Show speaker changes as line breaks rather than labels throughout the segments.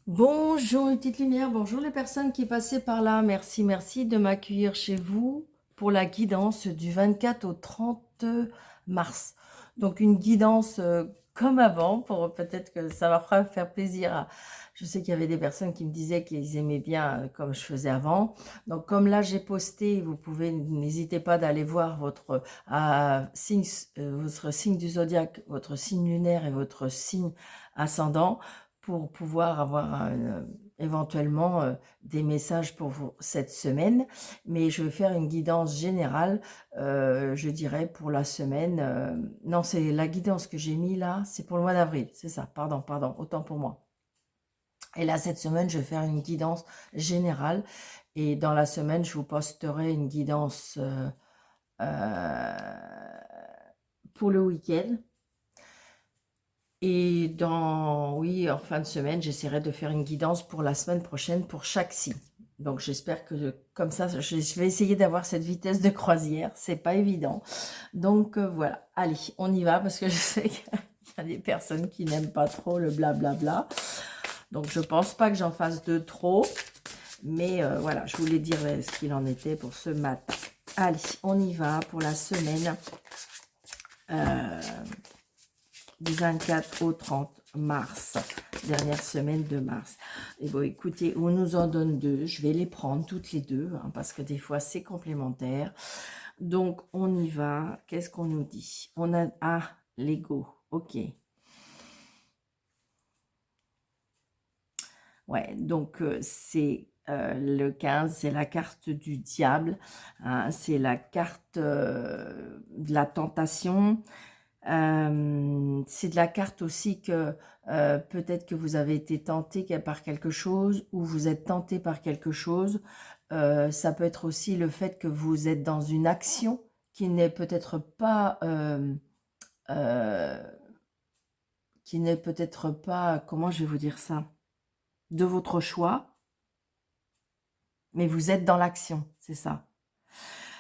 Bonjour les petites lumières, bonjour les personnes qui passaient par là. Merci, merci de m'accueillir chez vous pour la guidance du 24 au 30 mars. Donc une guidance comme avant, pour peut-être que ça leur fera faire plaisir. Je sais qu'il y avait des personnes qui me disaient qu'ils aimaient bien comme je faisais avant. Donc comme là j'ai posté, vous pouvez, n'hésitez pas d'aller voir votre signe du zodiaque, votre signe lunaire et votre signe ascendant pour pouvoir avoir éventuellement des messages pour vous cette semaine. Mais je vais faire une guidance générale, je dirais, pour la semaine. Non, c'est la guidance que j'ai mis là, c'est pour le mois d'avril. C'est ça, pardon, autant pour moi. Et là, cette semaine, je vais faire une guidance générale. Et dans la semaine, je vous posterai une guidance pour le week-end. Et oui, en fin de semaine, j'essaierai de faire une guidance pour la semaine prochaine pour chaque signe. Donc j'espère que comme ça, je vais essayer d'avoir cette vitesse de croisière. C'est pas évident. Donc voilà, allez, on y va parce que je sais qu'il y a des personnes qui n'aiment pas trop le blablabla. Donc je pense pas que j'en fasse de trop. Mais voilà, je voulais dire ce qu'il en était pour ce matin. Allez, on y va pour la semaine. Du 24 au 30 mars, dernière semaine de mars. Et bon, écoutez, on nous en donne deux, je vais les prendre toutes les deux, hein, parce que des fois c'est complémentaire. Donc, on y va. Qu'est-ce qu'on nous dit? On a, l'ego, ok. Ouais, donc c'est le 15, c'est la carte du diable, hein, c'est la carte de la tentation. C'est de la carte aussi que peut-être que vous avez été tenté par quelque chose ou vous êtes tenté par quelque chose. Ça peut être aussi le fait que vous êtes dans une action qui n'est peut-être pas, euh, comment je vais vous dire ça, de votre choix, mais vous êtes dans l'action, c'est ça.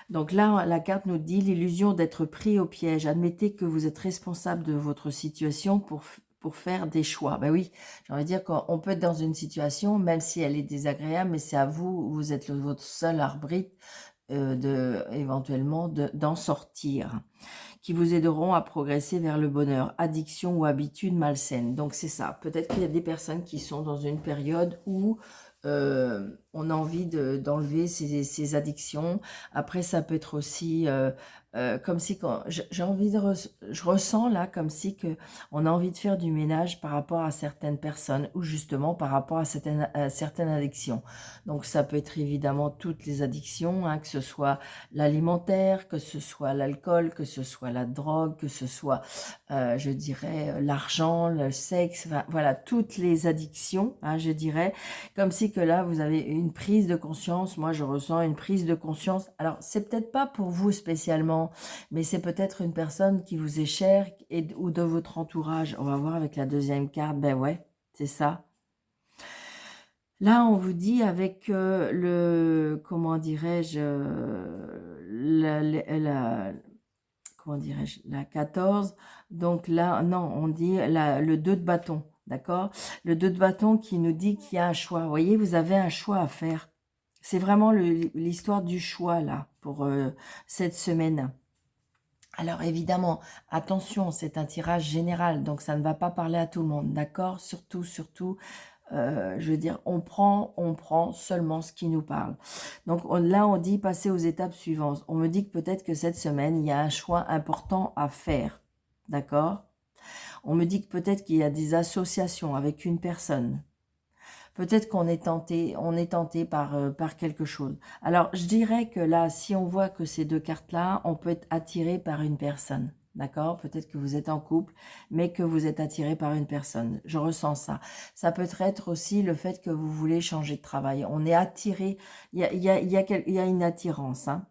Donc là, la carte nous dit l'illusion d'être pris au piège. Admettez que vous êtes responsable de votre situation pour faire des choix. Ben oui, j'ai envie de dire qu'on peut être dans une situation, même si elle est désagréable, mais c'est à vous, vous êtes votre seul arbitre éventuellement d'en sortir, qui vous aideront à progresser vers le bonheur, addiction ou habitude malsaine. Donc c'est ça. Peut-être qu'il y a des personnes qui sont dans une période où on a envie d'enlever ces addictions. Après, ça peut être aussi comme si quand j'ai envie je ressens là comme si que on a envie de faire du ménage par rapport à certaines personnes ou justement par rapport à certaines addictions. Donc ça peut être évidemment toutes les addictions, hein, que ce soit l'alimentaire, que ce soit l'alcool, que ce soit la drogue, que ce soit, je dirais, l'argent, le sexe, enfin, voilà, toutes les addictions, hein, je dirais, comme si que là, vous avez une prise de conscience. Moi, je ressens une prise de conscience. Alors, c'est peut-être pas pour vous spécialement, mais c'est peut-être une personne qui vous est chère ou de votre entourage. On va voir avec la deuxième carte. Ben ouais, c'est ça. Là, on vous dit avec comment dirais-je, comment dirais-je, la 14. Donc là, non, on dit le 2 de bâton, d'accord? Le 2 de bâton qui nous dit qu'il y a un choix. Vous voyez, vous avez un choix à faire. C'est vraiment l'histoire du choix, là, pour cette semaine. Alors évidemment, attention, c'est un tirage général, donc ça ne va pas parler à tout le monde, d'accord? Surtout, je veux dire, on prend seulement ce qui nous parle. Donc là, on dit passer aux étapes suivantes. On me dit que peut-être que cette semaine, il y a un choix important à faire, d'accord? On me dit que peut-être qu'il y a des associations avec une personne. Peut-être qu'on est tenté par quelque chose. Alors, je dirais que là, si on voit que ces deux cartes-là, on peut être attiré par une personne. D'accord? Peut-être que vous êtes en couple, mais que vous êtes attiré par une personne. Je ressens ça. Ça peut être aussi le fait que vous voulez changer de travail. On est attiré, il y a une attirance, hein.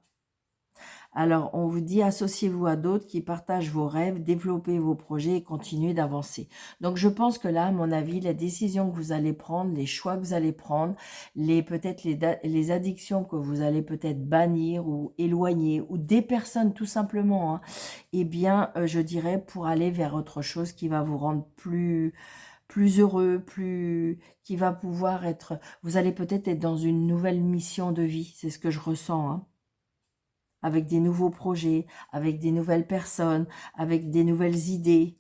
Alors, on vous dit, associez-vous à d'autres qui partagent vos rêves, développez vos projets et continuez d'avancer. Donc, je pense que là, à mon avis, les décisions que vous allez prendre, les choix que vous allez prendre, peut-être les addictions que vous allez peut-être bannir ou éloigner, ou des personnes tout simplement, hein, eh bien, je dirais pour aller vers autre chose qui va vous rendre plus heureux, qui va pouvoir être, vous allez peut-être être dans une nouvelle mission de vie, c'est ce que je ressens, hein, avec des nouveaux projets, avec des nouvelles personnes, avec des nouvelles idées.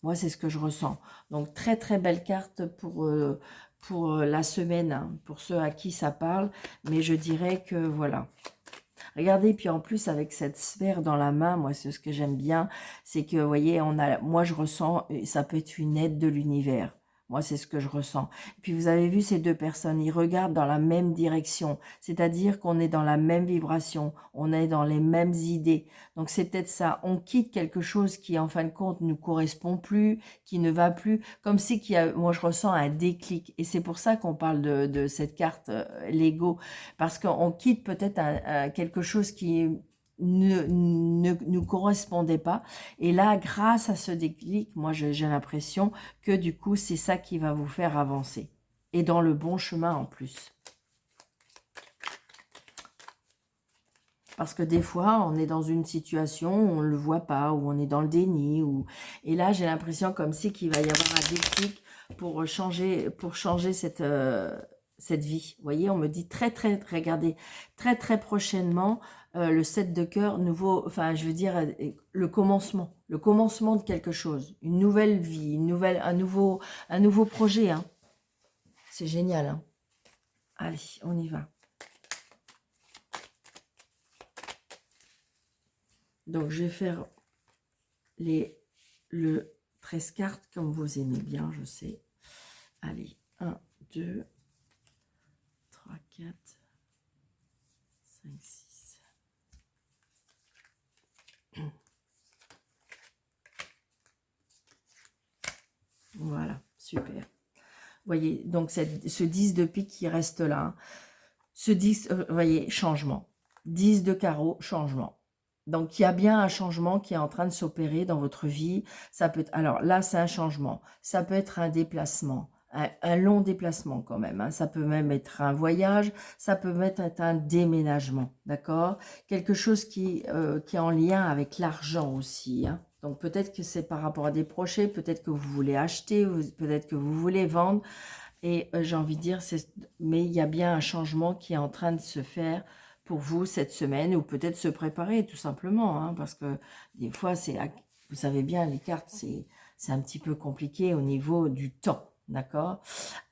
Moi, c'est ce que je ressens. Donc, très, très belle carte pour la semaine, hein, pour ceux à qui ça parle. Mais je dirais que, voilà. Regardez, puis en plus, avec cette sphère dans la main, moi, c'est ce que j'aime bien, c'est que, vous voyez, moi, je ressens, ça peut être une aide de l'univers. Moi, c'est ce que je ressens. Et puis, vous avez vu ces deux personnes, ils regardent dans la même direction, c'est-à-dire qu'on est dans la même vibration, on est dans les mêmes idées. Donc, c'est peut-être ça. On quitte quelque chose qui, en fin de compte, ne nous correspond plus, qui ne va plus, comme si moi, je ressens un déclic. Et c'est pour ça qu'on parle de cette carte, l'ego, parce qu'on quitte peut-être quelque chose qui ne nous correspondait pas. Et là, grâce à ce déclic, moi, j'ai l'impression que du coup, c'est ça qui va vous faire avancer. Et dans le bon chemin en plus. Parce que des fois, on est dans une situation où on ne le voit pas, où on est dans le déni. Et là, j'ai l'impression comme si qu'il va y avoir un déclic pour changer cette vie. Vous voyez, on me dit regardez, très très prochainement, le 7 de cœur, nouveau, enfin je veux dire, le commencement de quelque chose, une nouvelle vie, un nouveau projet. Hein. C'est génial. Hein. Allez, on y va. Donc, je vais faire le 13 cartes comme vous aimez bien, je sais. Allez, 1, 2, 3, 4, 5, 6. Voilà, super. Vous voyez, donc ce 10 de pique qui reste là. Hein. Ce 10, vous voyez, changement. 10 de carreau, changement. Donc, il y a bien un changement qui est en train de s'opérer dans votre vie. Ça peut être, alors là, c'est un changement. Ça peut être un déplacement, un long déplacement quand même. Hein. Ça peut même être un voyage. Ça peut même être un déménagement, d'accord? Quelque chose qui est en lien avec l'argent aussi. Hein. Donc, peut-être que c'est par rapport à des projets, peut-être que vous voulez acheter, peut-être que vous voulez vendre. Et j'ai envie de dire, mais il y a bien un changement qui est en train de se faire pour vous cette semaine, ou peut-être se préparer tout simplement, hein, parce que des fois, vous savez bien, les cartes, c'est un petit peu compliqué au niveau du temps, d'accord?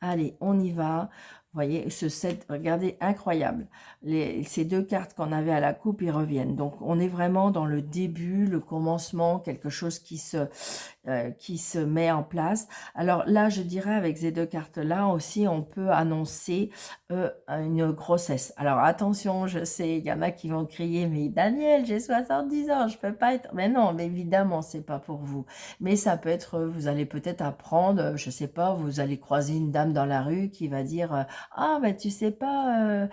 Allez, on y va. Vous voyez, ce 7, regardez, incroyable. Ces deux cartes qu'on avait à la coupe, ils reviennent. Donc, on est vraiment dans le début, le commencement, quelque chose qui se met en place. Alors là, je dirais avec ces deux cartes-là aussi, on peut annoncer une grossesse. Alors attention, je sais, il y en a qui vont crier, mais Daniel, j'ai 70 ans, je peux pas être... Mais non, mais évidemment, c'est pas pour vous. Mais ça peut être, vous allez peut-être apprendre, je sais pas, vous allez croiser une dame dans la rue qui va dire, ah, ben tu sais pas,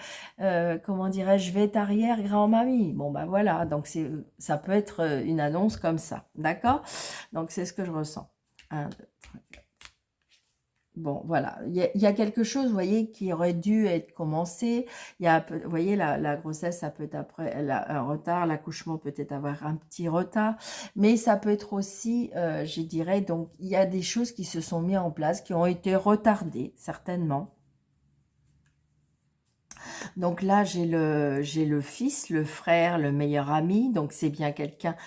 comment dirais-je, je vais être arrière-grand-mamie. Bon, ben voilà, donc ça peut être une annonce comme ça, d'accord? Donc, c'est ce que je ressens. 1, 2, 3, 4. Bon, voilà. Il y a quelque chose, vous voyez, qui aurait dû être commencé. Vous voyez, la grossesse, ça peut être après un retard. L'accouchement peut-être avoir un petit retard. Mais ça peut être aussi, je dirais, donc, il y a des choses qui se sont mises en place, qui ont été retardées, certainement. Donc là, j'ai le fils, le frère, le meilleur ami. Donc, c'est bien quelqu'un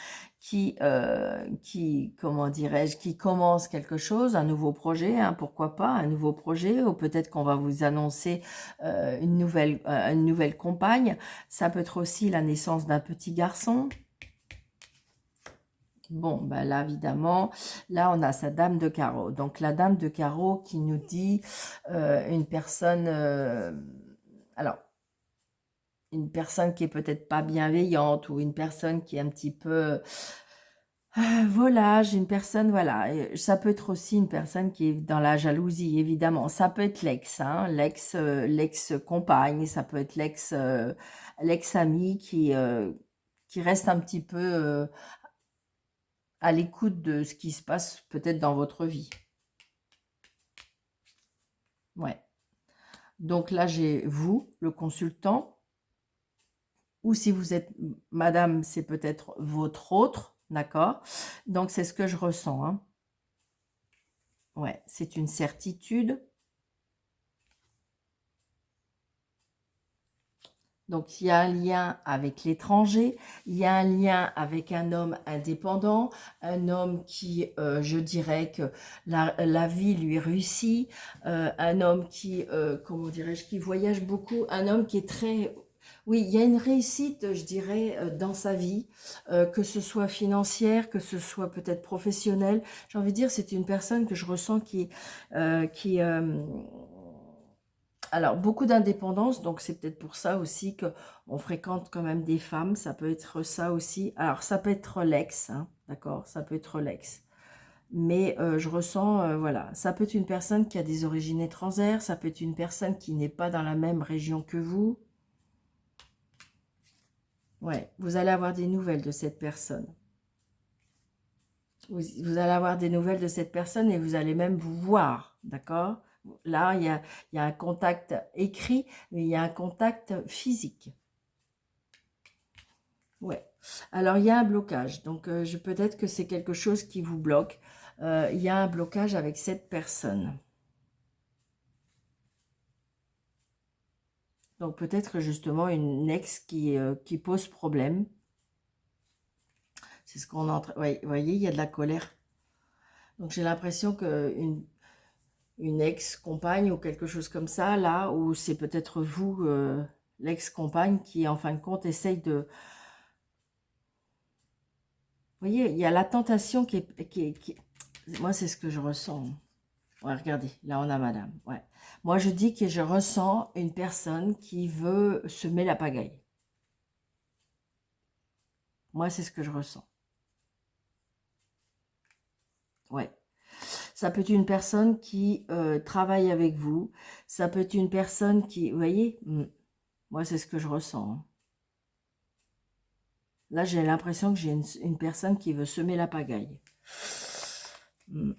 comment dirais-je, qui commence quelque chose, un nouveau projet, hein, pourquoi pas, un nouveau projet, ou peut-être qu'on va vous annoncer une nouvelle compagne. Ça peut être aussi la naissance d'un petit garçon. Bon, ben là, évidemment, là, on a sa dame de carreau. Donc, la dame de carreau qui nous dit une personne... alors, une personne qui est peut-être pas bienveillante, ou une personne qui est un petit peu volage, une personne, voilà. Ça peut être aussi une personne qui est dans la jalousie, évidemment. Ça peut être l'ex, hein, l'ex-compagne, ça peut être l'ex-ami qui reste un petit peu à l'écoute de ce qui se passe peut-être dans votre vie. Ouais. Donc là, j'ai vous, le consultant, ou si vous êtes madame, c'est peut-être votre autre, d'accord? Donc, c'est ce que je ressens. Hein. Ouais, c'est une certitude. Donc, il y a un lien avec l'étranger, il y a un lien avec un homme indépendant, un homme qui, je dirais que la vie lui réussit, un homme qui, comment dirais-je, qui voyage beaucoup, un homme qui est très... Oui, il y a une réussite, je dirais, dans sa vie, que ce soit financière, que ce soit peut-être professionnelle. J'ai envie de dire, c'est une personne que je ressens qui alors, beaucoup d'indépendance, donc c'est peut-être pour ça aussi que on fréquente quand même des femmes, ça peut être ça aussi. Alors, ça peut être l'ex, hein, d'accord, ça peut être l'ex. Mais je ressens, voilà, ça peut être une personne qui a des origines étrangères, ça peut être une personne qui n'est pas dans la même région que vous. Ouais, vous allez avoir des nouvelles de cette personne. Vous allez avoir des nouvelles de cette personne et vous allez même vous voir, d'accord? Là, il y a un contact écrit, mais il y a un contact physique. Ouais. Alors, il y a un blocage. Donc, peut-être que c'est quelque chose qui vous bloque. Il y a un blocage avec cette personne. Donc, peut-être justement une ex qui pose problème. C'est ce qu'on est en train... Ouais, vous voyez, il y a de la colère. Donc, j'ai l'impression qu'une une ex-compagne ou quelque chose comme ça, là, où c'est peut-être vous, l'ex-compagne, qui, en fin de compte, essaye de... Vous voyez, il y a la tentation Moi, c'est ce que je ressens. Ouais, regardez, là on a madame. Ouais. Moi je dis que je ressens une personne qui veut semer la pagaille. Moi c'est ce que je ressens. Ouais. Ça peut être une personne qui travaille avec vous. Ça peut être une personne qui, vous voyez, moi c'est ce que je ressens, hein. Là j'ai l'impression que j'ai une personne qui veut semer la pagaille. Hmm.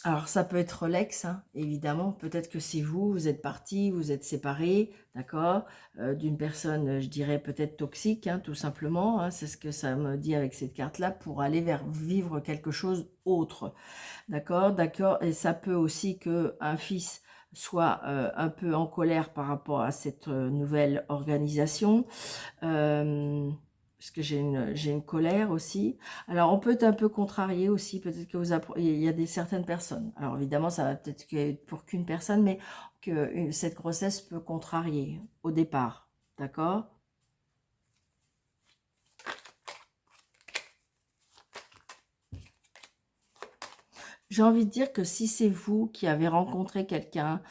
Alors, ça peut être l'ex, hein, évidemment. Peut-être que c'est vous, vous êtes partis, vous êtes séparés, d'accord, d'une personne, je dirais peut-être toxique, hein, tout simplement. Hein, c'est ce que ça me dit avec cette carte-là, pour aller vers vivre quelque chose autre. D'accord, d'accord. Et ça peut aussi qu'un fils soit un peu en colère par rapport à cette nouvelle organisation. Parce que j'ai une colère aussi. Alors, on peut être un peu contrarié aussi. Peut-être que il y a certaines personnes. Alors, évidemment, ça va peut-être être pour qu'une personne, mais que cette grossesse peut contrarier au départ. D'accord? J'ai envie de dire que si c'est vous qui avez rencontré quelqu'un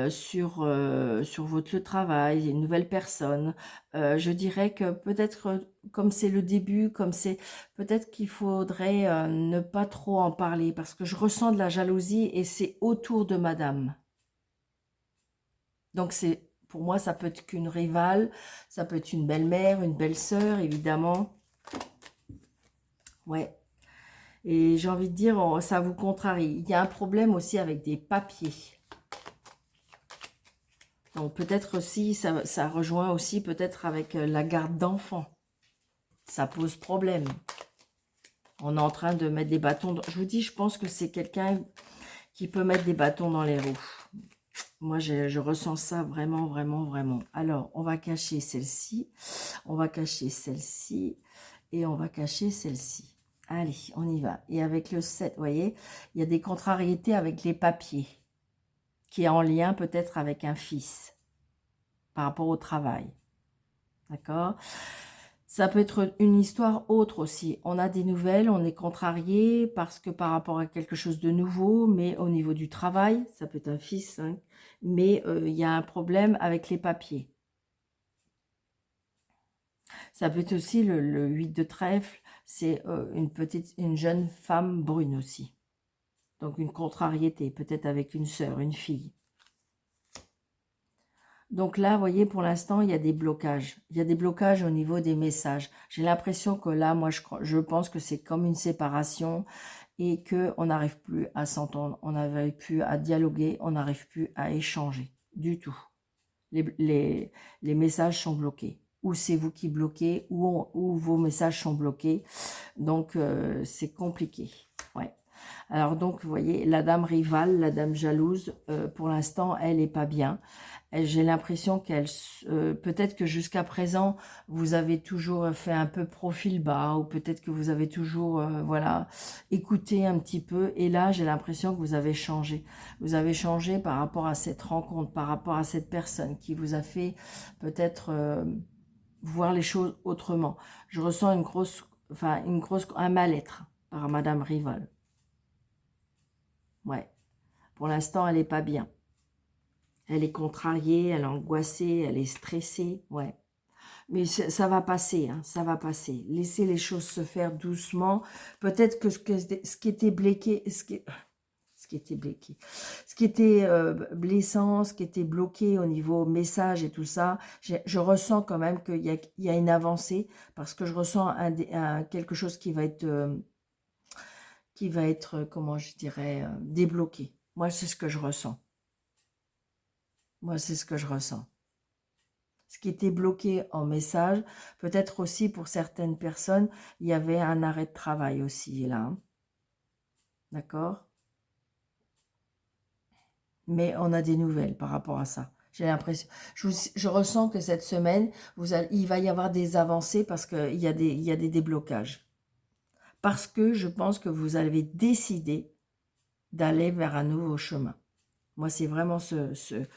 sur votre lieu de travail, une nouvelle personne, je dirais que peut-être, comme c'est le début, peut-être qu'il faudrait ne pas trop en parler, parce que je ressens de la jalousie et c'est autour de madame. Donc pour moi, ça peut être qu'une rivale, ça peut être une belle-mère, une belle-sœur, évidemment. Ouais. Et j'ai envie de dire, ça vous contrarie. Il y a un problème aussi avec des papiers. Donc peut-être aussi, ça rejoint aussi peut-être avec la garde d'enfants. Ça pose problème. On est en train de mettre des bâtons. Je vous dis, je pense que c'est quelqu'un qui peut mettre des bâtons dans les roues. Moi, je ressens ça vraiment, vraiment, vraiment. Alors, on va cacher celle-ci. On va cacher celle-ci. Et on va cacher celle-ci. Allez, on y va. Et avec le 7, vous voyez, il y a des contrariétés avec les papiers, qui est en lien peut-être avec un fils, par rapport au travail. D'accord? Ça peut être une histoire autre aussi. On a des nouvelles, on est contrarié parce que par rapport à quelque chose de nouveau, mais au niveau du travail, ça peut être un fils, hein, mais il y a un problème avec les papiers. Ça peut être aussi le 8 de trèfle, c'est une jeune femme brune aussi. Donc une contrariété, peut-être avec une sœur, une fille. Donc là, vous voyez, pour l'instant, il y a des blocages. Il y a des blocages au niveau des messages. J'ai l'impression que là, moi, je pense que c'est comme une séparation et qu'on n'arrive plus à s'entendre, on n'arrive plus à dialoguer, on n'arrive plus à échanger du tout. Les messages sont bloqués. Ou c'est vous qui bloquez, ou vos messages sont bloqués. Donc, c'est compliqué. Ouais. Alors donc, vous voyez, la dame rivale, la dame jalouse, pour l'instant, elle n'est pas bien. J'ai l'impression qu'elle, peut-être que jusqu'à présent, vous avez toujours fait un peu profil bas, ou peut-être que vous avez toujours, voilà, écouté un petit peu. Et là, j'ai l'impression que vous avez changé. Vous avez changé par rapport à cette rencontre, par rapport à cette personne qui vous a fait peut-être voir les choses autrement. Je ressens un mal-être par Madame Rival. Ouais. Pour l'instant, elle n'est pas bien. Elle est contrariée, elle est angoissée, elle est stressée, ouais. Mais ça va passer, hein, ça va passer. Laissez les choses se faire doucement. Peut-être que ce qui était bloqué, ce qui était blessant, ce qui était bloqué au niveau message et tout ça, je ressens quand même qu'il y a une avancée, parce que je ressens quelque chose qui va être, comment je dirais, débloqué. Moi, c'est ce que je ressens. Moi, c'est ce que je ressens. Ce qui était bloqué en message, peut-être aussi pour certaines personnes, il y avait un arrêt de travail aussi, là. Hein. D'accord? Mais on a des nouvelles par rapport à ça. J'ai l'impression, je ressens que cette semaine, il va y avoir des avancées parce qu'il y a des déblocages. Parce que je pense que vous avez décidé d'aller vers un nouveau chemin. Moi, c'est vraiment ce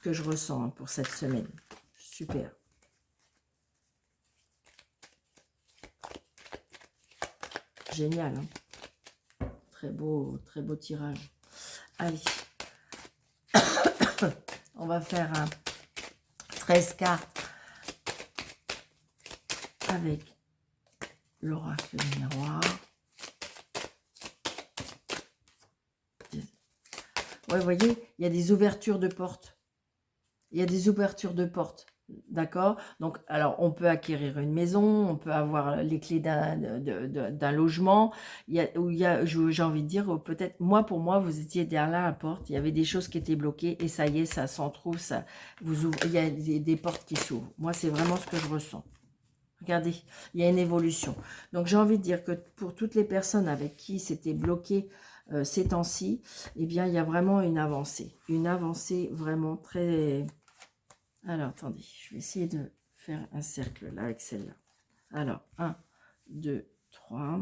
que je ressens hein, pour cette semaine. Super. Génial. Hein. Très beau tirage. Allez. On va faire un 13 cartes avec l'oracle du miroir. Ouais, vous voyez, il y a des ouvertures de portes. Il y a des ouvertures de portes. D'accord? Donc, alors, on peut acquérir une maison, on peut avoir les clés d'un logement. J'ai envie de dire, peut-être, pour moi, vous étiez derrière la porte, il y avait des choses qui étaient bloquées, et ça y est, ça s'entrouvre, il y a des portes qui s'ouvrent. Moi, c'est vraiment ce que je ressens. Regardez, il y a une évolution. Donc, j'ai envie de dire que pour toutes les personnes avec qui c'était bloqué ces temps-ci, eh bien, il y a vraiment une avancée. Une avancée vraiment très... Alors, attendez, je vais essayer de faire un cercle là avec celle-là. Alors, 1, 2, 3.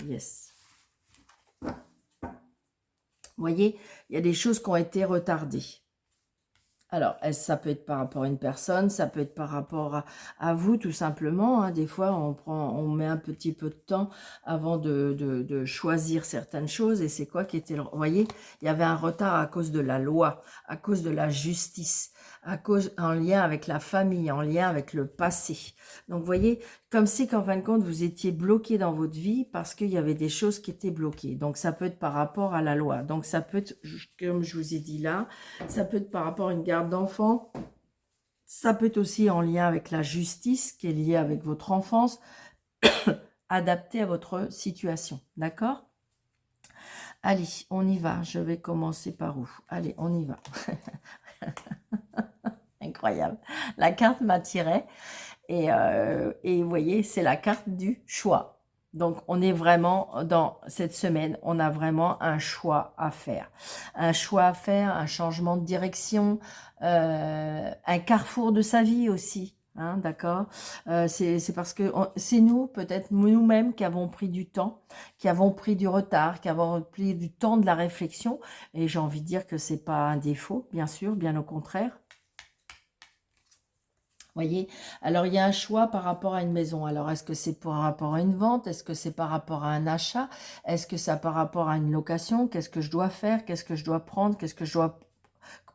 Yes. Vous voyez, il y a des choses qui ont été retardées. Alors, ça peut être par rapport à une personne, ça peut être par rapport à vous, tout simplement. Hein. Des fois, on met un petit peu de temps avant de choisir certaines choses. Et c'est quoi qui était... Vous voyez, il y avait un retard à cause de la loi, à cause de la justice, en lien avec la famille, en lien avec le passé. Donc, vous voyez, comme si qu'en fin de compte, vous étiez bloqué dans votre vie parce qu'il y avait des choses qui étaient bloquées. Donc, ça peut être par rapport à la loi. Donc, ça peut être, comme je vous ai dit là, ça peut être par rapport à une garde d'enfant. Ça peut être aussi en lien avec la justice, qui est liée avec votre enfance, adapté à votre situation. D'accord? Allez, on y va. Je vais commencer par où? Allez, on y va. Incroyable. La carte m'attirait. Et vous voyez, c'est la carte du choix. Donc, on est vraiment dans cette semaine, on a vraiment un choix à faire. Un choix à faire, un changement de direction, un carrefour de sa vie aussi. Hein, d'accord, c'est parce que c'est nous, peut-être nous-mêmes, qui avons pris du temps, qui avons pris du retard, qui avons pris du temps de la réflexion. Et j'ai envie de dire que c'est pas un défaut, bien sûr, bien au contraire. Voyez, alors il y a un choix par rapport à une maison. Alors, est-ce que c'est par rapport à une vente? Est-ce que c'est par rapport à un achat? Est-ce que c'est par rapport à une location? Qu'est-ce que je dois faire? Qu'est-ce que je dois prendre? Qu'est-ce que je dois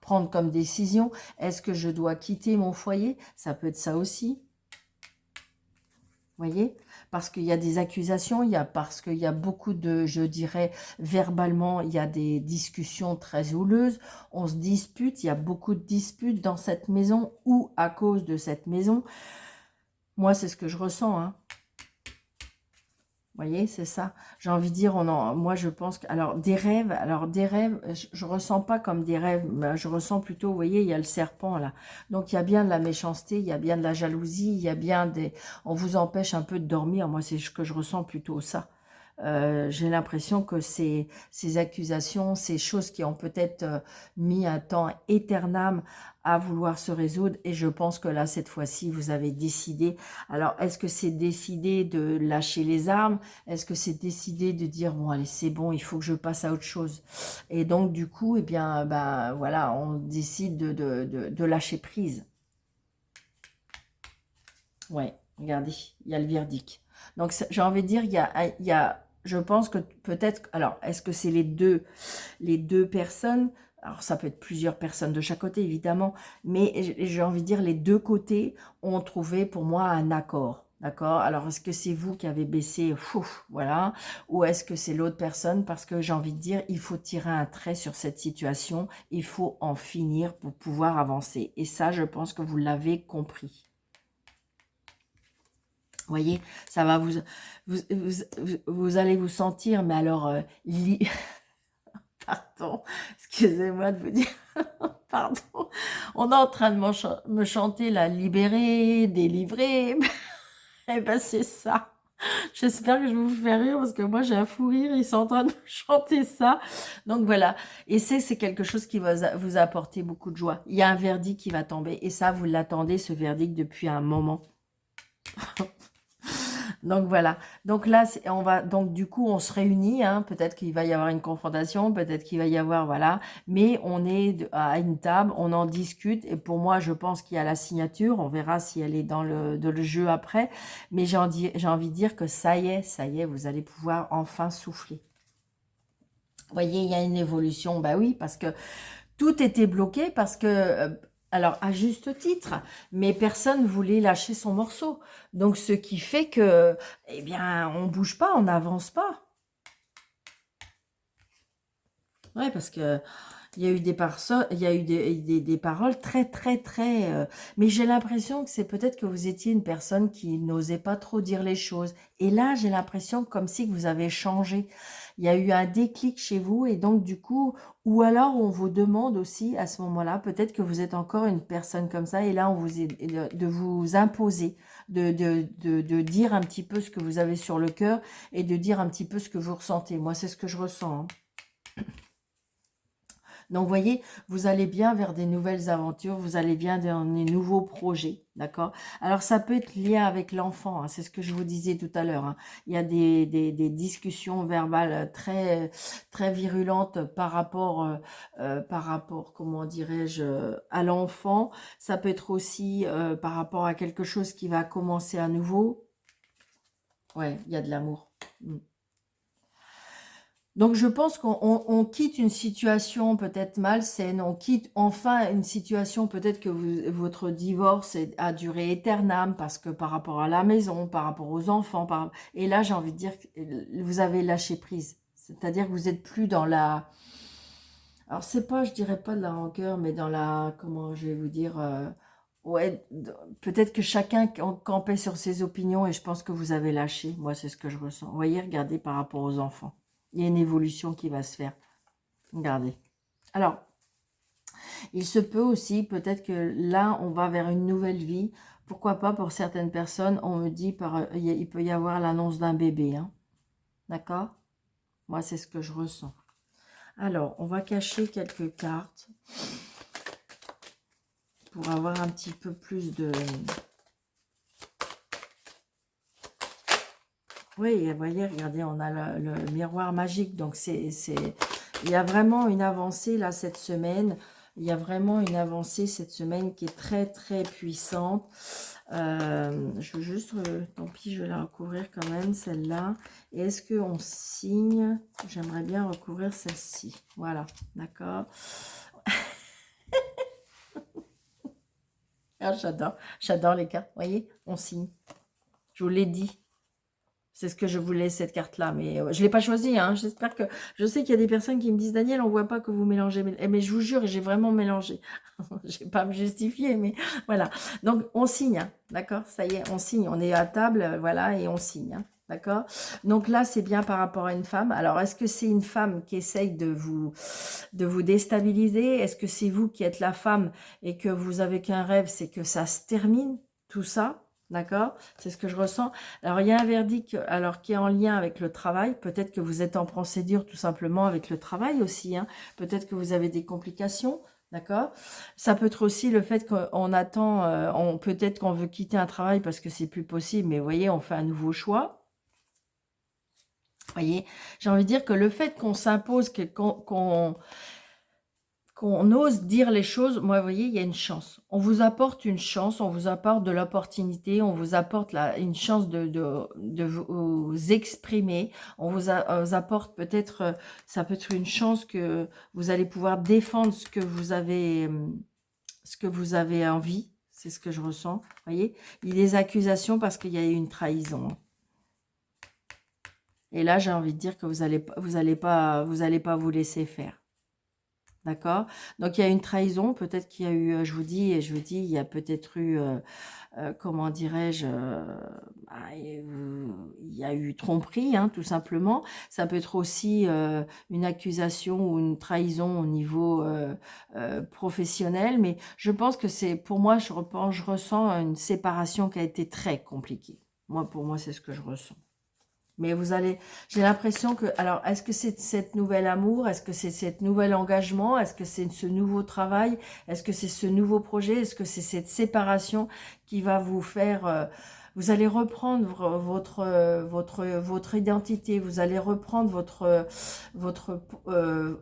prendre comme décision? Est-ce que je dois quitter mon foyer? Ça peut être ça aussi. Voyez, parce qu'il y a des accusations, parce qu'il y a beaucoup de, je dirais, verbalement, il y a des discussions très houleuses, on se dispute, il y a beaucoup de disputes dans cette maison ou à cause de cette maison. Moi, c'est ce que je ressens. Hein. voyez, c'est ça. J'ai envie de dire, moi je pense que, alors des rêves, je ressens pas comme des rêves, mais je ressens plutôt, vous voyez, il y a le serpent là. Donc il y a bien de la méchanceté, il y a bien de la jalousie, il y a bien on vous empêche un peu de dormir. Moi c'est ce que je ressens plutôt ça. J'ai l'impression que ces accusations, ces choses qui ont peut-être mis un temps éternel à vouloir se résoudre, et je pense que là, cette fois-ci, vous avez décidé. Alors, est-ce que c'est décidé de lâcher les armes? Est-ce que c'est décidé de dire, bon, allez, c'est bon, il faut que je passe à autre chose? Et donc, du coup, eh bien, ben, voilà, on décide de lâcher prise. Ouais, regardez, il y a le verdict. Donc, j'ai envie de dire, je pense que peut-être, alors, est-ce que c'est les deux personnes? Alors, ça peut être plusieurs personnes de chaque côté, évidemment, mais j'ai envie de dire, les deux côtés ont trouvé pour moi un accord. D'accord? Alors, est-ce que c'est vous qui avez baissé, voilà, ou est-ce que c'est l'autre personne? Parce que j'ai envie de dire, il faut tirer un trait sur cette situation, il faut en finir pour pouvoir avancer. Et ça, je pense que vous l'avez compris. Voyez, ça va vous allez vous sentir, mais alors, pardon, excusez-moi de vous dire, pardon, on est en train de me chanter la libérée, délivrée, et ben c'est ça. J'espère que je vais vous faire rire, parce que moi j'ai un fou rire, ils sont en train de me chanter ça. Donc voilà, et c'est quelque chose qui va vous apporter beaucoup de joie. Il y a un verdict qui va tomber, et ça, vous l'attendez, ce verdict, depuis un moment. Donc voilà. Donc là, on va donc du coup on se réunit. Hein. Peut-être qu'il va y avoir une confrontation, peut-être qu'il va y avoir voilà. Mais on est à une table, on en discute. Et pour moi, je pense qu'il y a la signature. On verra si elle est dans le jeu après. Mais j'ai envie de dire que ça y est, vous allez pouvoir enfin souffler. Vous voyez, il y a une évolution. Bah oui, parce que tout était bloqué parce que, alors à juste titre, mais personne voulait lâcher son morceau. Donc ce qui fait que, eh bien, on bouge pas, on n'avance pas. Ouais, parce que il y a eu des personnes, il y a eu des paroles très, très, très... mais j'ai l'impression que c'est peut-être que vous étiez une personne qui n'osait pas trop dire les choses. Et là, j'ai l'impression comme si vous avez changé. Il y a eu un déclic chez vous et donc du coup, ou alors on vous demande aussi à ce moment-là, peut-être que vous êtes encore une personne comme ça et là, on vous est de vous imposer, de dire un petit peu ce que vous avez sur le cœur et de dire un petit peu ce que vous ressentez. Moi, c'est ce que je ressens. Hein. Donc, vous voyez, vous allez bien vers des nouvelles aventures, vous allez bien dans des nouveaux projets, d'accord? Alors, ça peut être lié avec l'enfant, hein, c'est ce que je vous disais tout à l'heure. Hein. Il y a des discussions verbales très, très virulentes par rapport, comment dirais-je, à l'enfant. Ça peut être aussi par rapport à quelque chose qui va commencer à nouveau. Ouais, il y a de l'amour. Mm. Donc, je pense qu'on quitte une situation peut-être malsaine, on quitte enfin une situation peut-être que votre divorce a duré éternel parce que par rapport à la maison, par rapport aux enfants, et là, j'ai envie de dire que vous avez lâché prise. C'est-à-dire que vous n'êtes plus dans la... Alors, c'est pas, je dirais pas de la rancœur, mais dans la... Comment je vais vous dire... ouais, peut-être que chacun campait sur ses opinions et je pense que vous avez lâché. Moi, c'est ce que je ressens. Vous voyez, regardez par rapport aux enfants. Il y a une évolution qui va se faire. Regardez. Alors, il se peut aussi, peut-être que là, on va vers une nouvelle vie. Pourquoi pas pour certaines personnes, on me dit, il peut y avoir l'annonce d'un bébé. Hein. D'accord? Moi, c'est ce que je ressens. Alors, on va cacher quelques cartes pour avoir un petit peu plus de... Oui, vous voyez, regardez, on a le miroir magique. Donc, il y a vraiment une avancée là cette semaine. Il y a vraiment une avancée cette semaine qui est très, très puissante. Je veux juste, tant pis, je vais la recouvrir quand même, celle-là. Et est-ce qu'on signe? J'aimerais bien recouvrir celle-ci. Voilà, d'accord. Ah, j'adore les cartes. Vous voyez, on signe. Je vous l'ai dit. C'est ce que je voulais, cette carte-là. Mais je ne l'ai pas choisie. Hein. J'espère que... Je sais qu'il y a des personnes qui me disent, Daniel, on ne voit pas que vous mélangez. Mais je vous jure, j'ai vraiment mélangé. Je ne vais pas me justifier, mais voilà. Donc, on signe. Hein. D'accord? Ça y est, on signe. On est à table, voilà, et on signe. Hein. D'accord? Donc là, c'est bien par rapport à une femme. Alors, est-ce que c'est une femme qui essaye de vous déstabiliser? Est-ce que c'est vous qui êtes la femme et que vous avez qu'un rêve, c'est que ça se termine, tout ça? D'accord? C'est ce que je ressens. Alors, il y a un verdict alors, qui est en lien avec le travail. Peut-être que vous êtes en procédure tout simplement avec le travail aussi, hein. Peut-être que vous avez des complications. D'accord? Ça peut être aussi le fait qu'on attend, peut-être qu'on veut quitter un travail parce que c'est plus possible, mais vous voyez, on fait un nouveau choix. Voyez, j'ai envie de dire que le fait qu'on s'impose, qu'on ose dire les choses, moi, vous voyez, il y a une chance. On vous apporte une chance, on vous apporte de l'opportunité, on vous apporte une chance de vous exprimer, on vous apporte peut-être, ça peut être une chance que vous allez pouvoir défendre ce que vous avez envie, c'est ce que je ressens, voyez. Il y a des accusations parce qu'il y a eu une trahison, hein. Et là, j'ai envie de dire que vous allez pas vous laisser faire. D'accord? Donc, il y a une trahison. Peut-être qu'il y a eu, je vous dis, il y a peut-être eu, comment dirais-je, il y a eu tromperie, hein, tout simplement. Ça peut être aussi une accusation ou une trahison au niveau professionnel. Mais je pense que c'est, pour moi, je ressens une séparation qui a été très compliquée. Pour moi, c'est ce que je ressens. Mais j'ai l'impression que, alors, est-ce que c'est cette nouvel amour? Est-ce que c'est cet nouvel engagement? Est-ce que c'est ce nouveau travail? Est-ce que c'est ce nouveau projet? Est-ce que c'est cette séparation qui va vous faire, vous allez reprendre votre identité, vous allez reprendre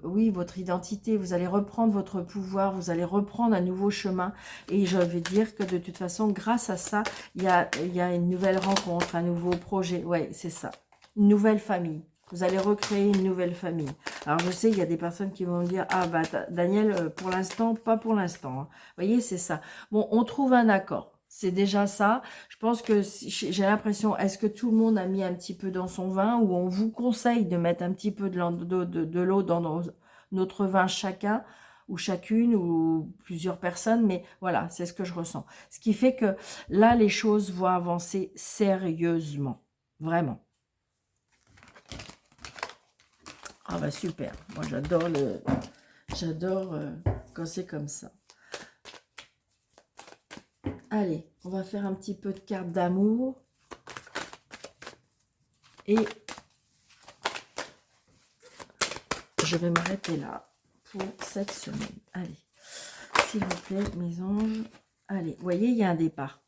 oui, votre identité, vous allez reprendre votre pouvoir, vous allez reprendre un nouveau chemin. Et je vais dire que de toute façon, grâce à ça, il y a une nouvelle rencontre, un nouveau projet. Ouais, c'est ça. Une nouvelle famille. Vous allez recréer une nouvelle famille. Alors, je sais, il y a des personnes qui vont me dire, ah bah, Daniel, pour l'instant, pas pour l'instant, hein. Vous voyez, c'est ça. Bon, on trouve un accord. C'est déjà ça. Je pense que j'ai l'impression, est-ce que tout le monde a mis un petit peu dans son vin ou on vous conseille de mettre un petit peu de l'eau dans notre vin chacun ou chacune ou plusieurs personnes, mais voilà, c'est ce que je ressens. Ce qui fait que là, les choses vont avancer sérieusement. Vraiment. Ah bah super, moi j'adore quand c'est comme ça. Allez, on va faire un petit peu de carte d'amour. Et je vais m'arrêter là pour cette semaine. Allez, s'il vous plaît, mes anges. Allez, vous voyez, il y a un départ.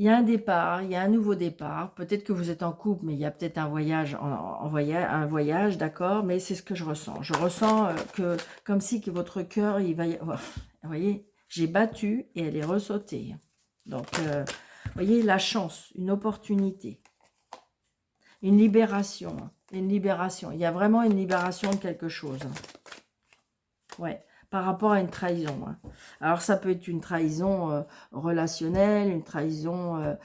Il y a un départ, il y a un nouveau départ. Peut-être que vous êtes en couple, mais il y a peut-être un voyage, un voyage, d'accord. Mais c'est ce que je ressens. Je ressens que, comme si que votre cœur, il va y avoir. Vous voyez, j'ai battu et elle est ressautée. Donc, vous voyez, la chance, une opportunité, une libération, hein, une libération. Il y a vraiment une libération de quelque chose. Ouais, par rapport à une trahison, hein. Alors, ça peut être une trahison relationnelle, une trahison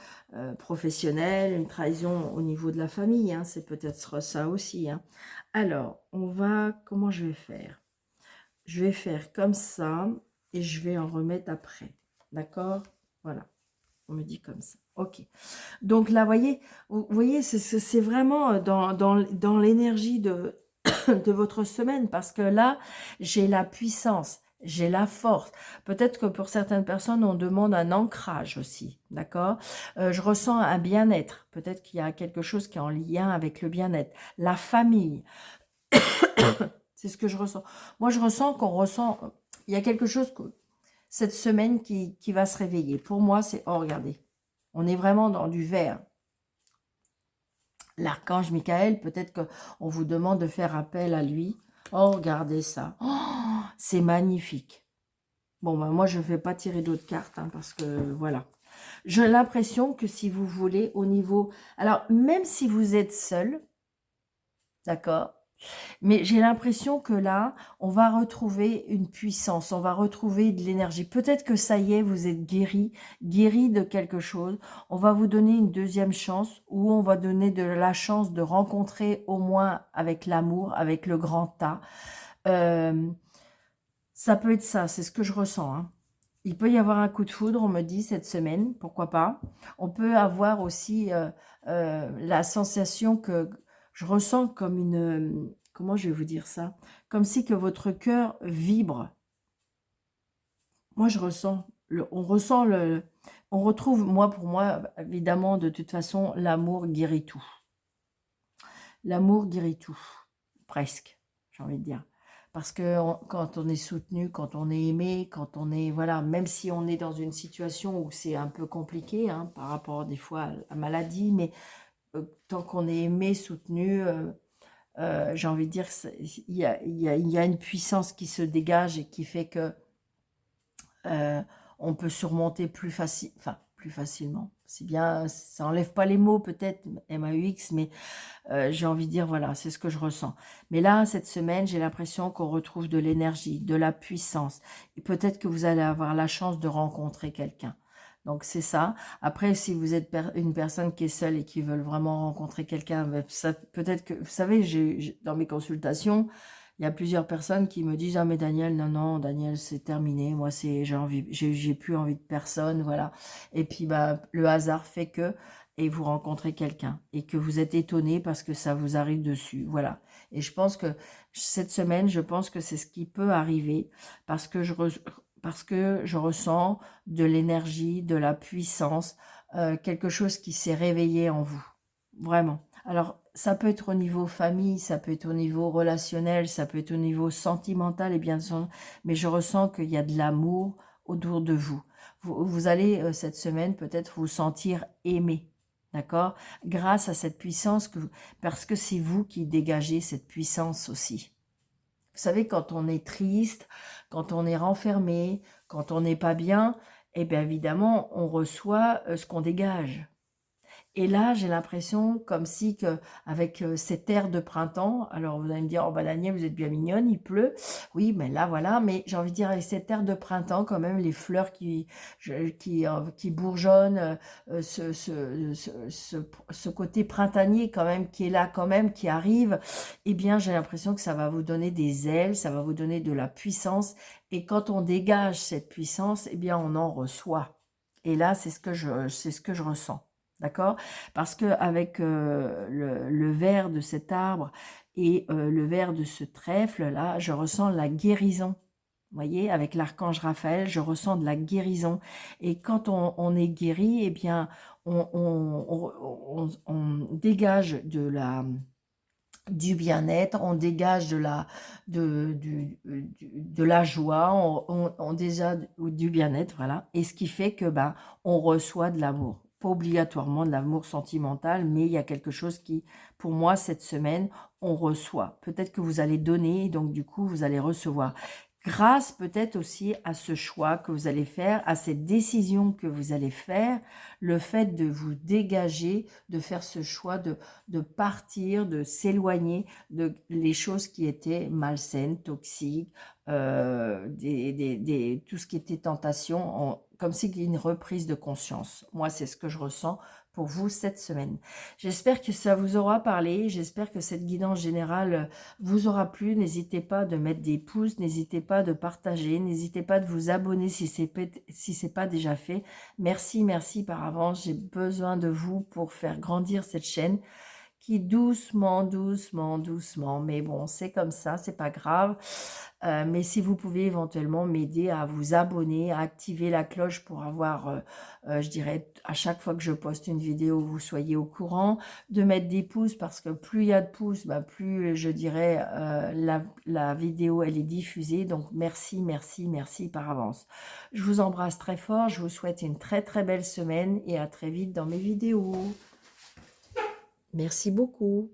professionnelle, une trahison au niveau de la famille, hein. C'est peut-être ça aussi, hein. Alors, comment je vais faire? Je vais faire comme ça et je vais en remettre après. D'accord? Voilà, on me dit comme ça. Ok. Donc là, vous voyez, c'est vraiment dans l'énergie de votre semaine, parce que là, j'ai la puissance, j'ai la force. Peut-être que pour certaines personnes, on demande un ancrage aussi, d'accord? Je ressens un bien-être. Peut-être qu'il y a quelque chose qui est en lien avec le bien-être. La famille, c'est ce que je ressens. Moi, je ressens il y a quelque chose cette semaine qui va se réveiller. Pour moi, oh, regardez, on est vraiment dans du vert. L'archange Michael, peut-être qu'on vous demande de faire appel à lui. Oh, regardez ça. Oh, c'est magnifique. Bon, ben, moi, je ne vais pas tirer d'autres cartes, hein, parce que, voilà. J'ai l'impression que si vous voulez, au niveau... Alors, même si vous êtes seul, d'accord, mais j'ai l'impression que là, on va retrouver une puissance, on va retrouver de l'énergie. Peut-être que ça y est, vous êtes guéri de quelque chose. On va vous donner une deuxième chance, ou on va donner de la chance de rencontrer au moins avec l'amour, avec le grand A. Ça peut être ça, c'est ce que je ressens, hein. Il peut y avoir un coup de foudre, on me dit, cette semaine, pourquoi pas. On peut avoir aussi la sensation que je ressens comme une... comment je vais vous dire ça? Comme si que votre cœur vibre. Moi, je ressens, on ressent on retrouve, moi, pour moi, évidemment, de toute façon, l'amour guérit tout. L'amour guérit tout, presque, j'ai envie de dire. Parce que quand on est soutenu, quand on est aimé, quand on est, voilà, même si on est dans une situation où c'est un peu compliqué, hein, par rapport des fois à la maladie, mais tant qu'on est aimé, soutenu, j'ai envie de dire, il y a une puissance qui se dégage et qui fait que on peut surmonter plus facilement. C'est bien, ça enlève pas les mots peut-être, MAUX, mais j'ai envie de dire, voilà, c'est ce que je ressens. Mais là, cette semaine, j'ai l'impression qu'on retrouve de l'énergie, de la puissance. Et peut-être que vous allez avoir la chance de rencontrer quelqu'un. Donc, c'est ça. Après, si vous êtes une personne qui est seule et qui veut vraiment rencontrer quelqu'un, ben, peut-être que, vous savez, dans mes consultations, il y a plusieurs personnes qui me disent: «Ah mais Daniel, non, non, Daniel, c'est terminé. Moi, j'ai plus envie de personne, voilà.» Et puis, bah, le hasard fait que, et vous rencontrez quelqu'un et que vous êtes étonné parce que ça vous arrive dessus, voilà. Et je pense que cette semaine, je pense que c'est ce qui peut arriver parce que parce que je ressens de l'énergie, de la puissance, quelque chose qui s'est réveillé en vous, vraiment. Alors, ça peut être au niveau famille, ça peut être au niveau relationnel, ça peut être au niveau sentimental, et bien sûr, mais je ressens qu'il y a de l'amour autour de vous. Vous allez, cette semaine, peut-être vous sentir aimé, d'accord? Grâce à cette puissance, parce que c'est vous qui dégagez cette puissance aussi. Vous savez, quand on est triste, quand on est renfermé, quand on n'est pas bien, eh bien évidemment, on reçoit ce qu'on dégage. Et là, j'ai l'impression comme si que avec cet air de printemps, alors vous allez me dire: «Oh bah Daniel, vous êtes bien mignonne, il pleut.» Oui, mais là voilà, mais j'ai envie de dire avec cet air de printemps quand même, les fleurs qui bourgeonnent, ce côté printanier quand même qui est là quand même, qui arrive, eh bien j'ai l'impression que ça va vous donner des ailes, ça va vous donner de la puissance, et quand on dégage cette puissance, eh bien on en reçoit. Et là, c'est ce que je ressens. D'accord? Parce qu'avec le vert de cet arbre et le vert de ce trèfle-là, je ressens la guérison. Vous voyez, avec l'archange Raphaël, je ressens de la guérison. Et quand on est guéri, eh bien, on dégage du bien-être, on dégage de la joie, on dégage du bien-être, voilà. Et ce qui fait que ben, on reçoit de l'amour. Pas obligatoirement de l'amour sentimental, mais il y a quelque chose qui, pour moi, cette semaine, on reçoit. Peut-être que vous allez donner, donc du coup, vous allez recevoir. Grâce peut-être aussi à ce choix que vous allez faire, à cette décision que vous allez faire, le fait de vous dégager, de faire ce choix de partir, de s'éloigner de les choses qui étaient malsaines, toxiques, tout ce qui était tentation, comme s'il y a une reprise de conscience. Moi, c'est ce que je ressens pour vous cette semaine. J'espère que ça vous aura parlé, j'espère que cette guidance générale vous aura plu. N'hésitez pas de mettre des pouces, n'hésitez pas de partager, n'hésitez pas de vous abonner si c'est pas déjà fait. Merci, merci par avance, j'ai besoin de vous pour faire grandir cette chaîne qui doucement, doucement, doucement, mais bon, c'est comme ça, c'est pas grave. Mais si vous pouvez éventuellement m'aider à vous abonner, à activer la cloche pour avoir, je dirais, à chaque fois que je poste une vidéo, vous soyez au courant, de mettre des pouces, parce que plus il y a de pouces, bah, plus, je dirais, la vidéo, elle est diffusée. Donc, merci, merci, merci par avance. Je vous embrasse très fort, je vous souhaite une très, très belle semaine et à très vite dans mes vidéos. Merci beaucoup.